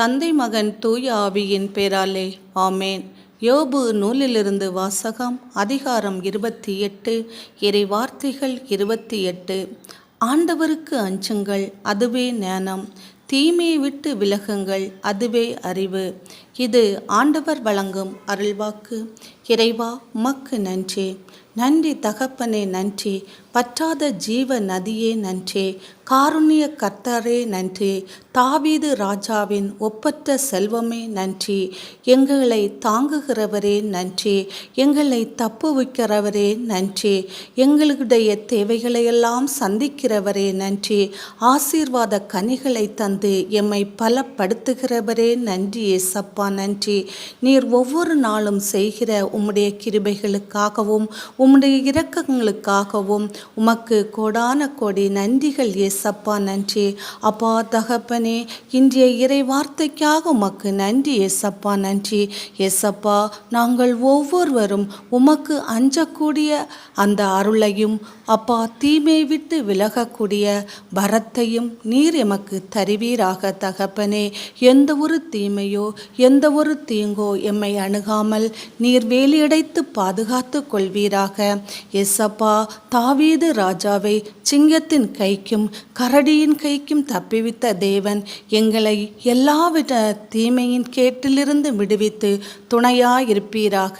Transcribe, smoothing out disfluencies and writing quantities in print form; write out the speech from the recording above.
தந்தை மகன் தூய ஆவியின் பேராலே ஆமேன். யோபு நூலிலிருந்து வாசகம். அதிகாரம் 28. இறை வார்த்தைகள் 28. ஆண்டவருக்கு அஞ்சுங்கள், அதுவே ஞானம். தீமையை விட்டு விலகுங்கள், அதுவே அறிவு. இது ஆண்டவர் வழங்கும் அருள்வாக்கு. இறைவா, உமக்கு நன்றி. நன்றி தகப்பனே, நன்றி. பற்றாத ஜீவ நதியே நன்றி. காருண்ய கர்த்தரே நன்றி. தாவீது ராஜாவின் ஒப்பற்ற செல்வமே நன்றி. எங்களை தாங்குகிறவரே நன்றி. எங்களை தப்புவிக்கிறவரே நன்றி. எங்களுடைய தேவைகளையெல்லாம் சந்திக்கிறவரே நன்றி. ஆசீர்வாத கனிகளை தந்து எம்மை பலப்படுத்துகிறவரே நன்றி. ஏசப்பா நன்றி. நீர் ஒவ்வொரு நாளும் செய்கிற உம்முடைய கிருபைகளுக்காகவும் உம்முடைய இரக்கங்களுக்காகவும் உமக்கு கோடான கோடி நன்றிகள் ஏசப்பா நன்றி. அப்பா தகப்பனே, இன்றைய இறை வார்த்தைக்காக உமக்கு நன்றி ஏசப்பா நன்றி. ஏசப்பா, நாங்கள் ஒவ்வொருவரும் உமக்கு அஞ்சக்கூடிய அந்த அருளையும் அப்பா தீமை விட்டு விலகக்கூடிய வரத்தையும் நீர் எமக்கு தருவீராக தகப்பனே. எந்த ஒரு தீமையோ எந்த ஒரு தீங்கோ எம்மை அணுகாமல் நீர் வேலியடைத்து பாதுகாத்து கொள்வீராக. ஏசப்பா, தாவீது ராஜாவை சிங்கத்தின் கைக்கும் கரடியின் கைக்கும் தப்பிவித்த தேவன் எங்களை எல்லாவித தீமையின் கேட்டிலிருந்து விடுவித்து துணையாயிருப்பீராக.